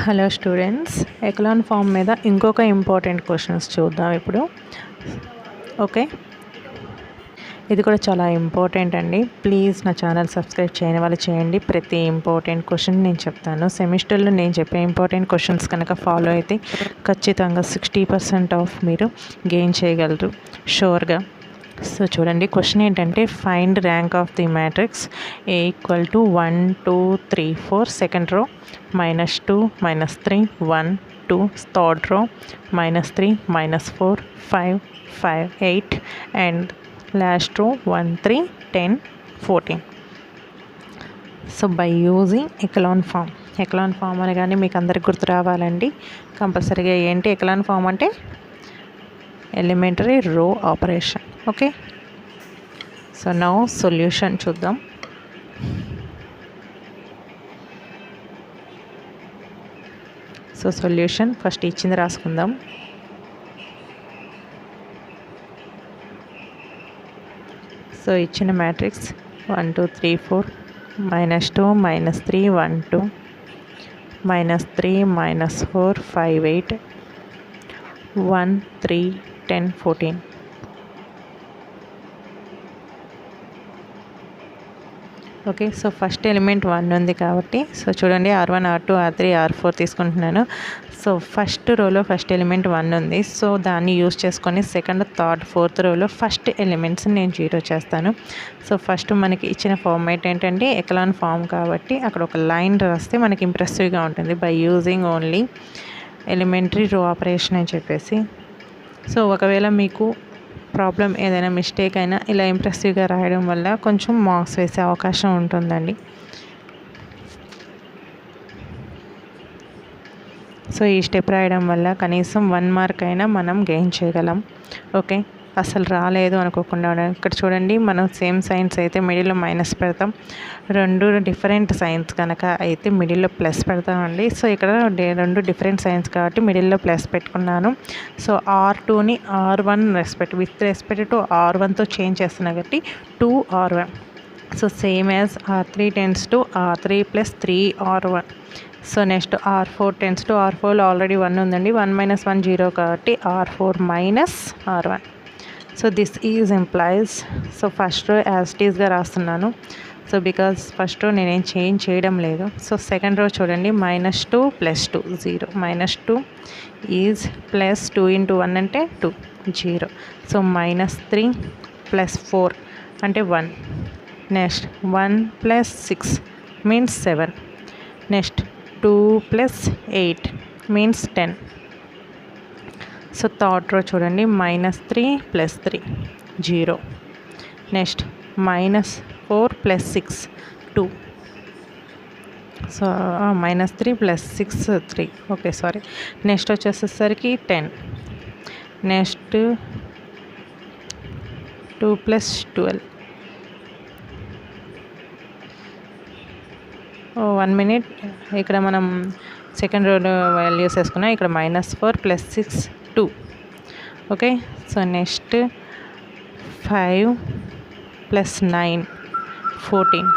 Hello students, echelon form మీద ఇంకొక important questions చూద్దాం ఇప్పుడు. ఓకే, ఇది కూడా చాలా ఇంపార్టెంట్ అండి. ప్లీజ్ నా ఛానల్ సబ్స్క్రైబ్ చేయని వాళ్ళు చేయండి. ప్రతి ఇంపార్టెంట్ క్వశ్చన్ నేను చెప్తాను. సెమిస్టర్లో నేను చెప్పే ఇంపార్టెంట్ క్వశ్చన్స్ కనుక ఫాలో అయితే ఖచ్చితంగా 60% ఆఫ్ మీరు గెయిన్ చేయగలరు షూర్గా. సో చూడండి, క్వశ్చన్ ఏంటంటే find rank of the matrix A equal to 1 2 3 4 second row -2 -3 1 2 third row -3 -4 5 5 8 and last రో 1 3 10 14. So by using echelon form అనగానే మీకు అందరికి గుర్తు రావాలండి కంపల్సరీగా. ఏంటి ఎకలాన్ ఫామ్ అంటే? Elementary row operation. Okay, so now solution చూద్దాం. సో సొల్యూషన్ ఫస్ట్ ఇచ్చింది రాసుకుందాం. సో ఇచ్చిన matrix 1 2 3 4 -2 -3 1 2 -3 -4 5 8 1 3 10 14. Okay, so first element 1 ఉంది కాబట్టి సో చూడండి R1 R2 R3 R4 తీసుకుంటున్నాను. సో ఫస్ట్ రోలో ఫస్ట్ ఎలిమెంట్ 1 ఉంది. సో దాన్ని యూజ్ చేసుకొని సెకండ్ థర్డ్ ఫోర్త్ రోలో ఫస్ట్ ఎలిమెంట్స్ నేను 0 చేస్తాను. సో ఫస్ట్ మనకి ఇచ్చిన ఫార్మేట్ ఏంటంటే ఎకలాన్ ఫామ్ కాబట్టి అక్కడ ఒక లైన్ రాస్తే మనకి ఇంప్రెసివ్గా ఉంటుంది. By using only elementary row operation అని చెప్పేసి. సో ఒకవేళ మీకు ప్రాబ్లం ఏదైనా మిస్టేక్ అయినా ఇలా ఇంప్రెసివ్గా రాయడం వల్ల కొంచెం మార్క్స్ వేసే అవకాశం ఉంటుందండి. సో ఈ స్టెప్ రాయడం వల్ల కనీసం 1 మార్క్ అయినా మనం గెయిన్ చేయగలం. ఓకే, అసలు రాలేదు అనుకోకుండా ఇక్కడ చూడండి, మనం సేమ్ సైన్స్ అయితే మిడిల్లో మైనస్ పెడతాం. 2 డిఫరెంట్ సైన్స్ కనుక అయితే మిడిల్లో ప్లస్ పెడతామండి. సో ఇక్కడ 2 డిఫరెంట్ సైన్స్ కాబట్టి మిడిల్లో ప్లస్ పెట్టుకున్నాను. సో R2ని R1 విత్ రెస్పెక్ట్ టు R1తో చేంజ్ చేస్తున్నా కాబట్టి 2R1. So same as R3 tends to R3 + 3R1. So next R4 tends to R4లో ఆల్రెడీ 1 ఉందండి. 1 - 1 0 కాబట్టి R4 - R1. So this is employees. So first row as it ఈస్గా రాస్తున్నాను. So because first row నేనేం change చేయడం లేదు. So second row చూడండి, -2 + 2 0 -2 is +2 × 1 అంటే 2 0. సో -3 + 4 అంటే 1. Next 1 + 6 means 7. Next 2 + 8 means 10. So third row చూడండి, -3 + 3 0. Next -4 + 6 2. So -3 + 6 3. Okay, sorry. Next వచ్చేసరికి 10. నెక్స్ట్ 2 + 12. 1 మినిట్. ఇక్కడ మనం సెకండ్ రోలో వాల్యూస్ వేసుకున్నాం. ఇక్కడ -4 + 6 2. Okay, so next 5 + 9 14.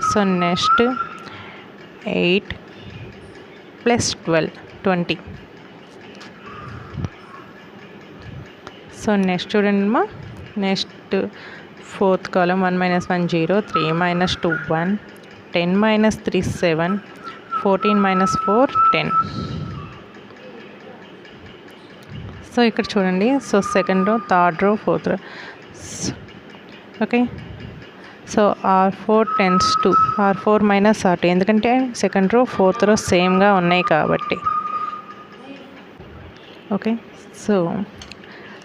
So next 8 + 12 20. So next చూడండి అమ్మా, నెక్స్ట్ ఫోర్త్ కాలం 1 - 1 0 3 - 2 1 10 - 3 7 14 - 4 10. సో ఇక్కడ చూడండి, so second row third row fourth రో. Okay, so R4 tends to R4 - R2 ఎందుకంటే సెకండ్ రో ఫోర్త్ రో సేమ్గా ఉన్నాయి కాబట్టి. ఓకే, సో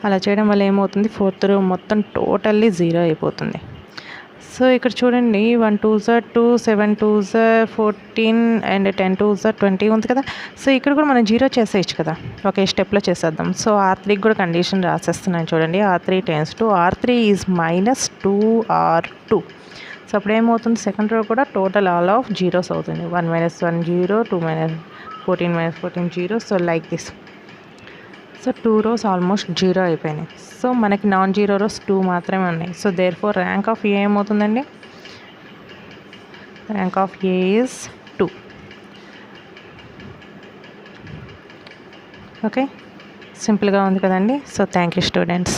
అలా చేయడం వల్ల ఏమవుతుంది, ఫోర్త్ రో మొత్తం టోటల్లీ 0 అయిపోతుంది. సో ఇక్కడ చూడండి, 1 2s 2 7 2s 14 అండ్ 10 2s 20 ఉంది కదా. సో ఇక్కడ కూడా మనం 0 చేసేయచ్చు కదా. ఓకే, స్టెప్లో చేసేద్దాం. సో R3కి కూడా కండిషన్ రాసేస్తున్నాను చూడండి. R3 tends to R3 is -2R2. So అప్పుడు ఏమవుతుంది, సెకండ్ రో కూడా టోటల్ ఆల్ ఆఫ్ జీరోస్ అవుతుంది. 1 - 1 0 2 - 14 - 14 0. So like this. So 2 rows almost 0 అయిపోయినాయి. సో మనకి నాన్ జీరో రోస్ 2 మాత్రమే ఉన్నాయి. So therefore rank of A ఏమవుతుందండి, rank of A is 2. Okay, సింపుల్గా ఉంది కదండి. So thank you students.